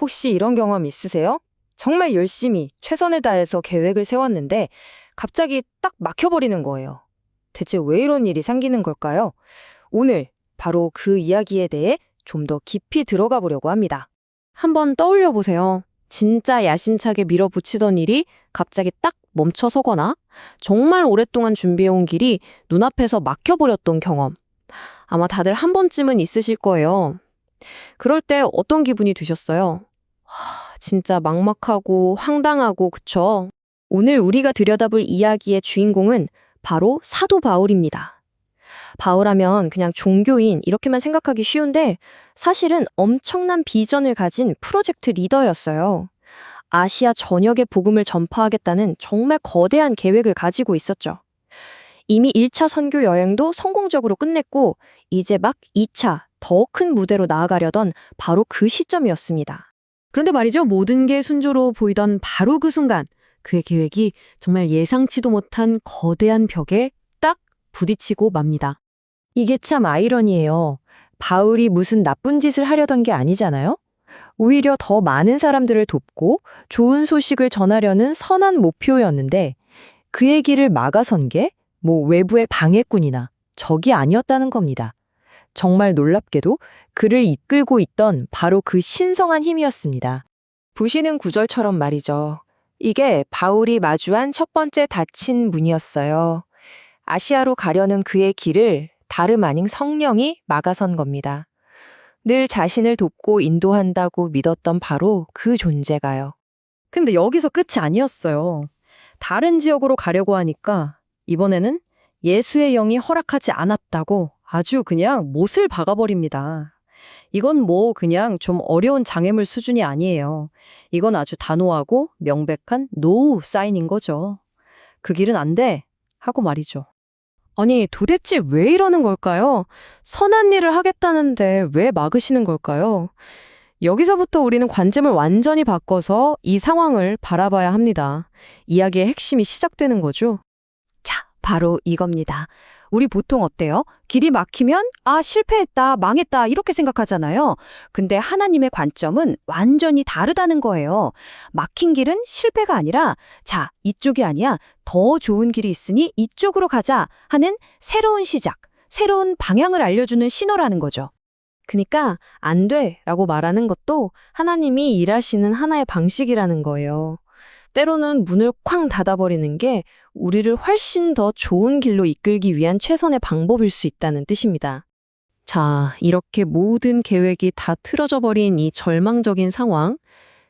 혹시 이런 경험 있으세요? 정말 열심히 최선을 다해서 계획을 세웠는데 갑자기 딱 막혀버리는 거예요. 대체 왜 이런 일이 생기는 걸까요? 오늘 바로 그 이야기에 대해 좀 더 깊이 들어가 보려고 합니다. 한번 떠올려 보세요. 진짜 야심차게 밀어붙이던 일이 갑자기 딱 멈춰서거나 정말 오랫동안 준비해온 길이 눈앞에서 막혀버렸던 경험. 아마 다들 한 번쯤은 있으실 거예요. 그럴 때 어떤 기분이 드셨어요? 진짜 막막하고 황당하고 그쵸? 오늘 우리가 들여다볼 이야기의 주인공은 바로 사도 바울입니다. 바울하면 그냥 종교인 이렇게만 생각하기 쉬운데 사실은 엄청난 비전을 가진 프로젝트 리더였어요. 아시아 전역에 복음을 전파하겠다는 정말 거대한 계획을 가지고 있었죠. 이미 1차 선교 여행도 성공적으로 끝냈고 이제 막 2차 더 큰 무대로 나아가려던 바로 그 시점이었습니다. 그런데 말이죠. 모든 게 순조로워 보이던 바로 그 순간 그의 계획이 정말 예상치도 못한 거대한 벽에 딱 부딪히고 맙니다. 이게 참 아이러니해요. 바울이 무슨 나쁜 짓을 하려던 게 아니잖아요? 오히려 더 많은 사람들을 돕고 좋은 소식을 전하려는 선한 목표였는데 그의 길을 막아선 게 외부의 방해꾼이나 적이 아니었다는 겁니다. 정말 놀랍게도 그를 이끌고 있던 바로 그 신성한 힘이었습니다. 부시는 구절처럼 말이죠. 이게 바울이 마주한 첫 번째 닫힌 문이었어요. 아시아로 가려는 그의 길을 다름 아닌 성령이 막아선 겁니다. 늘 자신을 돕고 인도한다고 믿었던 바로 그 존재가요. 근데 여기서 끝이 아니었어요. 다른 지역으로 가려고 하니까 이번에는 예수의 영이 허락하지 않았다고 아주 그냥 못을 박아버립니다. 이건 그냥 좀 어려운 장애물 수준이 아니에요. 이건 아주 단호하고 명백한 노 사인인 거죠. 그 길은 안 돼 하고 말이죠. 아니, 도대체 왜 이러는 걸까요? 선한 일을 하겠다는데 왜 막으시는 걸까요? 여기서부터 우리는 관점을 완전히 바꿔서 이 상황을 바라봐야 합니다. 이야기의 핵심이 시작되는 거죠. 자, 바로 이겁니다. 우리 보통 어때요? 길이 막히면 실패했다, 망했다 이렇게 생각하잖아요. 근데 하나님의 관점은 완전히 다르다는 거예요. 막힌 길은 실패가 아니라 자, 이쪽이 아니야. 더 좋은 길이 있으니 이쪽으로 가자 하는 새로운 시작, 새로운 방향을 알려주는 신호라는 거죠. 그러니까 안 돼라고 말하는 것도 하나님이 일하시는 하나의 방식이라는 거예요. 때로는 문을 쾅 닫아버리는 게 우리를 훨씬 더 좋은 길로 이끌기 위한 최선의 방법일 수 있다는 뜻입니다. 자, 이렇게 모든 계획이 다 틀어져 버린 이 절망적인 상황.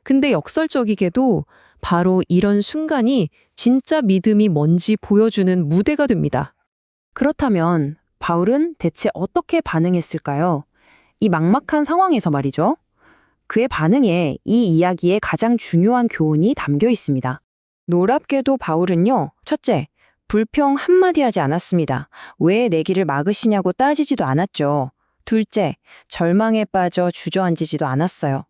근데 역설적이게도 바로 이런 순간이 진짜 믿음이 뭔지 보여주는 무대가 됩니다. 그렇다면 바울은 대체 어떻게 반응했을까요? 이 막막한 상황에서 말이죠. 그의 반응에 이 이야기의 가장 중요한 교훈이 담겨 있습니다. 놀랍게도 바울은요, 첫째, 불평 한마디 하지 않았습니다. 왜 내 길을 막으시냐고 따지지도 않았죠. 둘째, 절망에 빠져 주저앉지도 않았어요.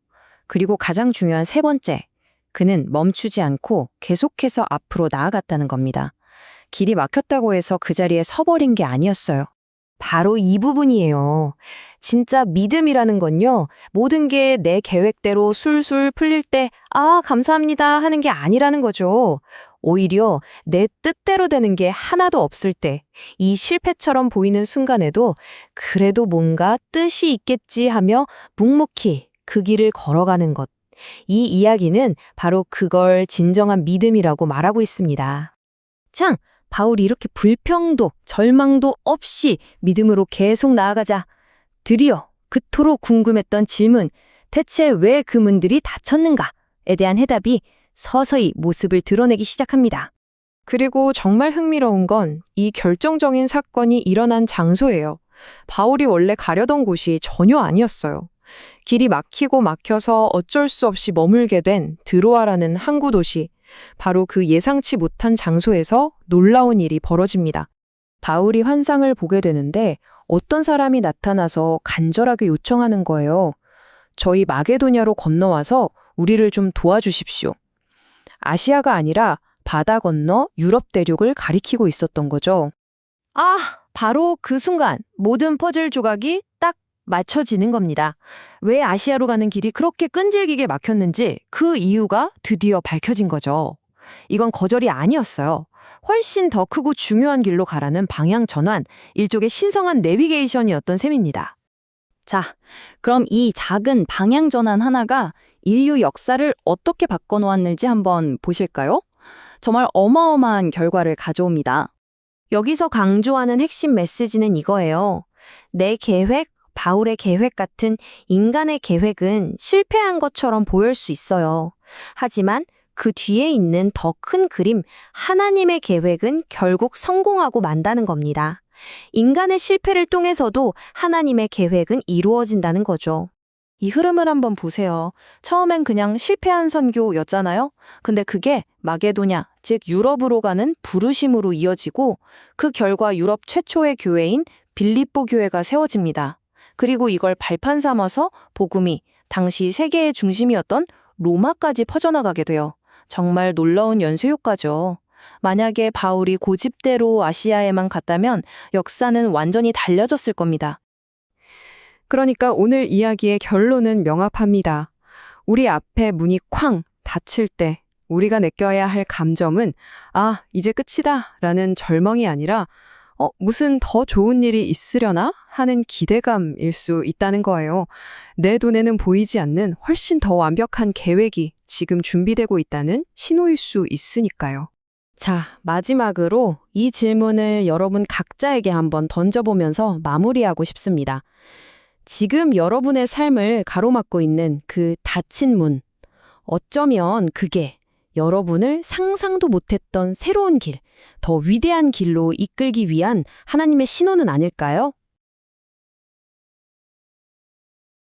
그리고 가장 중요한 세 번째, 그는 멈추지 않고 계속해서 앞으로 나아갔다는 겁니다. 길이 막혔다고 해서 그 자리에 서버린 게 아니었어요. 바로 이 부분이에요. 진짜 믿음이라는 건요, 모든 게 내 계획대로 술술 풀릴 때, 감사합니다 하는 게 아니라는 거죠. 오히려 내 뜻대로 되는 게 하나도 없을 때, 이 실패처럼 보이는 순간에도 그래도 뭔가 뜻이 있겠지 하며 묵묵히 그 길을 걸어가는 것. 이 이야기는 바로 그걸 진정한 믿음이라고 말하고 있습니다. 참, 바울이 이렇게 불평도 절망도 없이 믿음으로 계속 나아가자. 드디어 그토록 궁금했던 질문, 대체 왜 그 문들이 닫혔는가에 대한 해답이 서서히 모습을 드러내기 시작합니다. 그리고 정말 흥미로운 건 이 결정적인 사건이 일어난 장소예요. 바울이 원래 가려던 곳이 전혀 아니었어요. 길이 막혀서 어쩔 수 없이 머물게 된 드로아라는 항구 도시. 바로 그 예상치 못한 장소에서 놀라운 일이 벌어집니다. 바울이 환상을 보게 되는데 어떤 사람이 나타나서 간절하게 요청하는 거예요. 저희 마게도냐로 건너와서 우리를 좀 도와주십시오. 아시아가 아니라 바다 건너 유럽 대륙을 가리키고 있었던 거죠. 바로 그 순간 모든 퍼즐 조각이 딱 맞춰지는 겁니다. 왜 아시아로 가는 길이 그렇게 끈질기게 막혔는지 그 이유가 드디어 밝혀진 거죠. 이건 거절이 아니었어요. 훨씬 더 크고 중요한 길로 가라는 방향 전환, 일종의 신성한 내비게이션이었던 셈입니다. 자, 그럼 이 작은 방향 전환 하나가 인류 역사를 어떻게 바꿔놓았는지 한번 보실까요? 정말 어마어마한 결과를 가져옵니다. 여기서 강조하는 핵심 메시지는 이거예요. 내 계획, 바울의 계획 같은 인간의 계획은 실패한 것처럼 보일 수 있어요. 하지만 그 뒤에 있는 더 큰 그림, 하나님의 계획은 결국 성공하고 만다는 겁니다. 인간의 실패를 통해서도 하나님의 계획은 이루어진다는 거죠. 이 흐름을 한번 보세요. 처음엔 그냥 실패한 선교였잖아요. 근데 그게 마게도냐, 즉 유럽으로 가는 부르심으로 이어지고 그 결과 유럽 최초의 교회인 빌립보 교회가 세워집니다. 그리고 이걸 발판 삼아서 복음이 당시 세계의 중심이었던 로마까지 퍼져나가게 돼요. 정말 놀라운 연쇄 효과죠. 만약에 바울이 고집대로 아시아에만 갔다면 역사는 완전히 달려졌을 겁니다. 그러니까 오늘 이야기의 결론은 명확합니다. 우리 앞에 문이 쾅 닫힐 때 우리가 느껴야 할 감정은 아, 이제 끝이다 라는 절망이 아니라 무슨 더 좋은 일이 있으려나 하는 기대감일 수 있다는 거예요. 내 눈에는 보이지 않는 훨씬 더 완벽한 계획이 지금 준비되고 있다는 신호일 수 있으니까요. 자, 마지막으로 이 질문을 여러분 각자에게 한번 던져보면서 마무리하고 싶습니다. 지금 여러분의 삶을 가로막고 있는 그 닫힌 문, 어쩌면 그게 여러분을 상상도 못했던 새로운 길, 더 위대한 길로 이끌기 위한 하나님의 신호는 아닐까요?